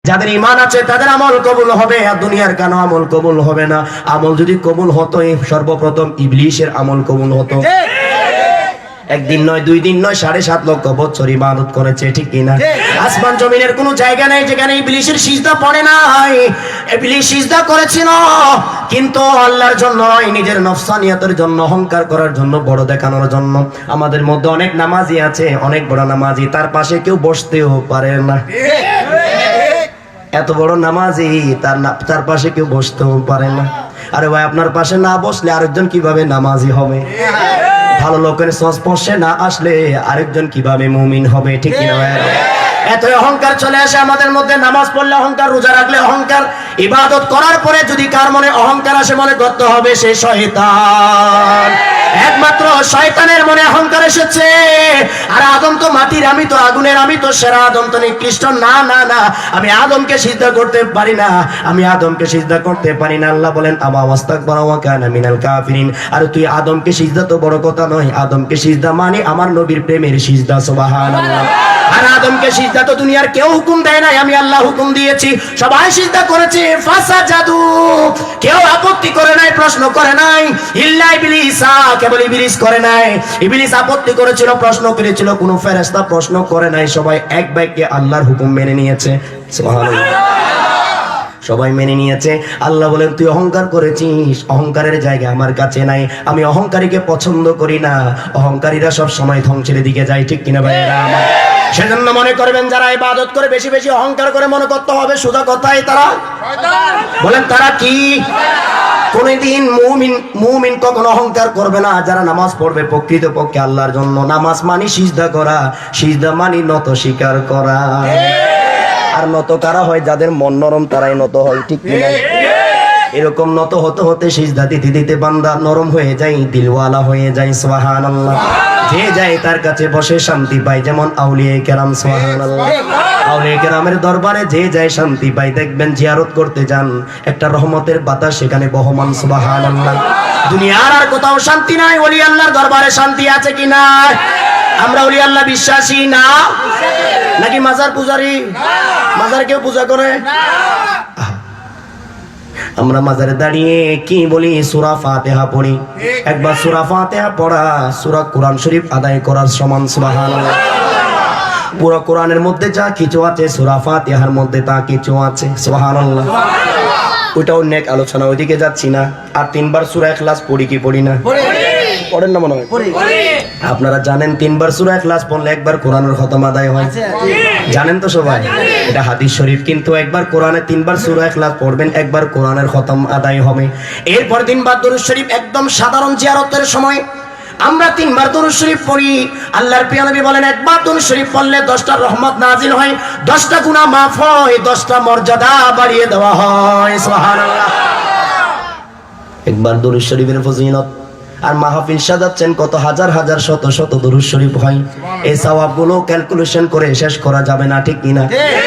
যাদের ঈমান আছে তাদের আমল কবুল হবে, আর দুনিয়ার কেন আমল কবুল হবে না? আমল যদি কবুল হতো সর্বপ্রথম ইবলিসের আমল কবুল হতো। একদিন নয়, দুই দিন নয়, 7.5 লক্ষ বছর ইবাদত করেছে, ঠিক কিনা? আসমান জমিনের কোনো জায়গা নাই যেখানে ইবলিসের সিজদা পড়ে নাই। ইবলিস সিজদা করেছিল কিন্তু আল্লাহর জন্য নয়, নিজের নফসানিয়তের জন্য, অহংকার করার জন্য, বড় দেখানোর জন্য। আমাদের মধ্যে অনেক নামাজি আছে, অনেক বড় নামাজি, তার পাশে কেউ বসতেও পারে না। এত বড় নামাজি, তার পাশে কেউ বসতেও পারে না। আরে ভাই, আপনার পাশে না বসলে আরেকজন কিভাবে নামাজি হবে? ভালো লোকের সংস্পর্শে না আসলে আরেকজন কিভাবে মুমিন হবে, ঠিক কিনা ভাই? এত অহংকার চলে আসে আমাদের মধ্যে। নামাজ পড়লে অহংকার, রোজা রাখলে অহংকার, ইবাদত করার পরে যদি কার মনে অহংকার আসে, মনে করতে হবে সে শয়তান। একমাত্র শয়তানের মনে অহংকার এসেছে। আর আদম তো মাটির, আমি তো আগুনের, আমি তো সেরা, আদম তো নিকৃষ্ট। না না না, আমি আদমকে সিজদা করতে পারি না, আমি আদমকে সিজদা করতে পারি না। আল্লাহ বলেন আবা ওয়াস্তাকবারা ওয়া কানা মিনাল কাফিরিন। আর তুই আদমকে সিজদা তো বড় কথা নয়, আদমকে সিজদা মানে আমার নবীর প্রেমের সিজদা। সুবহানাল্লাহ। আর আদমকে সিজদা তো দুনিয়ার কেউ হুকুম দেয় নাই, আমি আল্লাহ হুকুম দিয়েছি। সবাই সিজদা করেছে, ফাসাজাদু, কেউ আপত্তি করে নাই, প্রশ্ন করে নাই। ইল্লা ইবলিস, কেবল ইবলিস করে নাই। ইবলিস আপত্তি করেছিল, প্রশ্ন করেছিল, কোনো ফেরেশতা প্রশ্ন করে নাই। সবাই এক বাক্যে আল্লাহর হুকুম মেনে নিয়েছে। সুবহানাল্লাহ। সবাই মেনে নিয়েছে। আল্লাহ বলেন তুই অহংকার করেছিস, অহংকারের জায়গা আমার কাছে নাই, আমি অহংকারীকে পছন্দ করি না। অহংকারীরা সব সময় ধ্বংসের দিকে যায়, ঠিক কিনা ভাইরা আমার? সেজন্য মনে করবেন যারা ইবাদত করে বেশি বেশি অহংকার করে, মনে করতে হবে সোজা কথাই তারা শয়তান। বলেন তারা কি? কোনদিন মুমিন কখনো অহংকার করবে না। যারা নামাজ পড়বে প্রকৃতপক্ষে আল্লাহর জন্য, নামাজ মানি সিজদা করা, সিজদা মানি নত স্বীকার করা। আর নত কারা হয়? যাদের মন নরম তারাই নত হয়, ঠিক কিনা? এরকম নত হতে হতে সিজদা দিতে দিতে বান্দা নরম হয়ে যায়, দিলওয়ালা হয়ে যায়। সুবহানাল্লাহ। যে যায় তার কাছে বসে শান্তি পায়, যেমন আউলিয়া কেরাম। সুবহানাল্লাহ। আউলিয়া কেরামের দরবারে যে যায় শান্তি পায়। দেখবেন জিয়ারত করতে যান, একটা রহমতের বাতাস সেখানে বহমান। সুবহানাল্লাহ। দুনিয়ার আর কোথাও শান্তি নাই, ওলি আল্লাহর দরবারে শান্তি আছে কি না? আমরা ওলি আল্লাহ বিশ্বাসী না নাকি মাজার পূজারি? মাজার কেউ পূজা করে? আমরা মাজারে দাঁড়িয়ে কি বলি? সূরা ফাতিহা পড়ি। একবার সূরা ফাতিহা পড়া সূরা কোরআন শরীফ আদায় করার সমান। সুবহানাল্লাহ। পুরো কোরআনের মধ্যে যা কিছু আছে সূরা ফাতিহার মধ্যে তা কিছু আছে। সুবহানাল্লাহ। ওটাও নেক আলোচনা, ওইদিকে যাচ্ছি না। আর 3 বার সূরা ইখলাস পড়ি কি পড়ি না? পড়েন না মনে হয়? আপনারা জানেন 3 বার সূরা ইখলাস পড়লে একবার কোরআনের খতম আদায় হয়। জানেন তো সবাই? এটা হাদিস শরীফ। কিন্তু একবার কোরআনে 3 বার সূরা ইখলাস পড়বেন, একবার কোরআনের খতম আদায় হবে। এরপর 3 বার দরুদ শরীফ। একদম সাধারণ জিয়ারতের সময় আমরা 3 বার দরুদ শরীফ পড়ি। আল্লাহর প্রিয় নবী বলেন একবার দরুদ শরীফ পড়লে 10টা রহমত নাজিল হয়, 10টা গুনাহ মাফ হয়, 10টা মর্যাদা বাড়িয়ে দেওয়া হয়। সুবহানাল্লাহ। একবার দরুদ শরীফের ফজিলত। আর মাহফিল সাজাচ্ছেন, কত হাজার হাজার শত শত দরুদ শরীফ হয়। এই সওয়াবগুলো ক্যালকুলেশন করে শেষ করা যাবে না, ঠিক কিনা?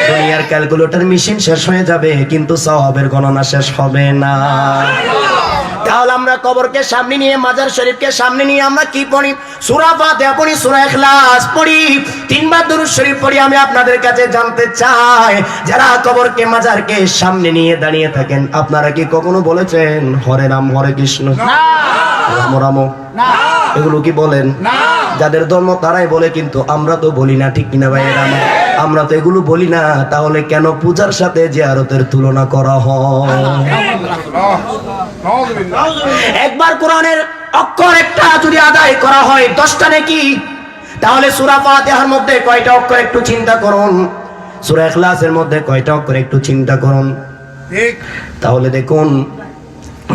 দুনিয়ার ক্যালকুলেটর মেশিন শেষ হয়ে যাবে, কিন্তু সওয়াবের গণনা শেষ হবে না। তাহলে আমরা কবরকে সামনে নিয়ে, মাজার শরীফকে সামনে নিয়ে আমরা কি পড়ি? সূরা ফাতিহা পড়ি, সূরা ইখলাস পড়ি, 3 বার দরুদ শরীফ পড়ি। আমি আপনাদের কাছে জানতে চাই, যারা কবরকে মাজারকে সামনে নিয়ে দাঁড়িয়ে থাকেন, আপনারা কি কখনো বলেছেন হরে রাম হরে কৃষ্ণ, রাম রাম? এগুলো কি বলেন? যাদের ধর্ম তারাই বলে, কিন্তু আমরা তো বলি না, ঠিক কিনা ভাই? আমরা তো এগুলো বলি না। তাহলে কেন পূজার সাথে জিয়ারতের তুলনা করা হয়? একবার কোরআনের অক্ষর একটা যদি আদায় করা হয় 10টা নেকি, তাহলে সূরা ফাতিহার মধ্যে কয়টা অক্ষর একটু চিন্তা করুন, সূরা ইখলাসের মধ্যে কয়টা অক্ষর একটু চিন্তা করুন। ঠিক। তাহলে দেখুন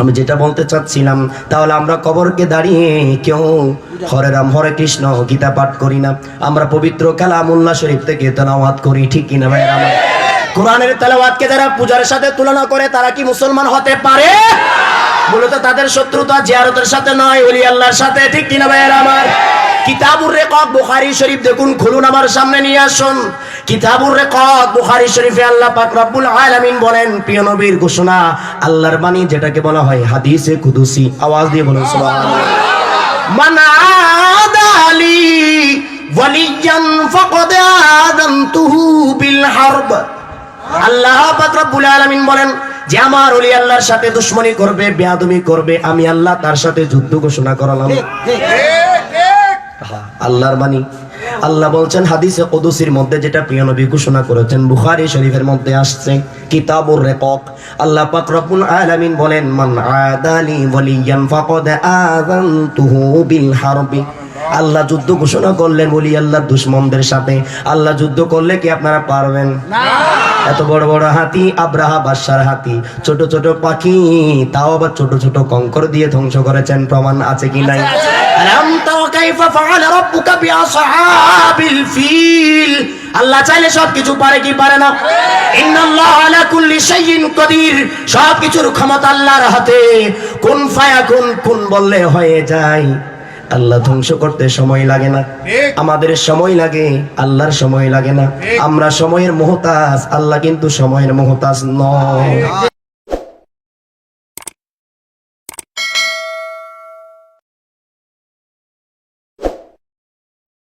আমি যেটা বলতে চাচ্ছিলাম, তাহলে আমরা কবরকে দাঁড়িয়ে কেউ হরে রাম হরে কৃষ্ণ গীতা পাঠ করি না, আমরা পবিত্র কালামুল্লাহ শরীফ থেকে তেলাওয়াত করি, ঠিক কিনা ভাই? আমার কোরআনের তেলাওয়াতকে যারা পূজার সাথে তুলনা করে, তারা কি মুসলমান হতে পারে? মূলত তাদের শত্রুতা জিয়ারতের সাথে নয়, ওলি আল্লাহর সাথে, ঠিক কিনা ভাই? আমার কিতাবুর রেকব বুখারী শরীফ দেখুন, খুলুন, আমার সামনে নিয়ে আসুন। কিতাবুর রেকব বুখারী শরীফে আল্লাহ পাক রব্বুল আলামিন বলেন, প্রিয় নবীর ঘোষণা, আল্লাহর বাণী, যেটাকে বলা হয় হাদিসে কুদসি। আওয়াজ দিয়ে বলুন সুবহানাল্লাহ। মান আদালি ওয়ালিয়ান ফাকাদ আযানতুহু বিল হারব। আল্লাহ পাক রব্বুল আলামিন বলেন যে আমার ওলি আল্লাহর সাথে দুশমনি করবে, বেয়াদবি করবে, আমি আল্লাহ তার সাথে যুদ্ধ ঘোষণা করালাম। আল্লাহর বাণী। আল্লাহ বলছেন হাদিসে কুদসির মধ্যে, যেটা প্রিয় নবী ঘোষণা করেছেন, বুখারী শরীফের মধ্যে আসছে, কিতাবুর রিকাক। আল্লাহ পাক রব্বুল আলামিন বলেন মান আদালি ওয়ালিয়ান ফাকাদ আযানতুহু বিল হারবি। আল্লাহ যুদ্ধ ঘোষণা করলেন ওলি আল্লাহর দুশমনদের সাথে। আল্লাহ যুদ্ধ করলে কি আপনারা পারবেন? না। এত বড় বড় হাতি, আব্রাহা বাদশার হাতি, ছোট ছোট পাখি, তাও আবার ছোট ছোট কঙ্কর দিয়ে ধ্বংস করেছেন, প্রমাণ আছে কি নাই? আলাম তারা কাইফা ফাআলা রাব্বুকা বিআসহাবিল ফিল। আল্লাহ চাইলে সবকিছু পারে কি পারে না? ইন্নাল্লাহা আলা কুল্লি শাইইন কাদির। সবকিছুর ক্ষমতা আল্লাহর হাতে। কুন ফায়াকুন, কুন বললে হয়ে যায়। আল্লাহ ধ্বংস করতে সময় লাগে না, আমাদের সময় লাগে, আল্লাহর সময় লাগে না। আমরা সময়ের মুহতাজ, আল্লাহ কিন্তু সময়ের মুহতাজ নয়।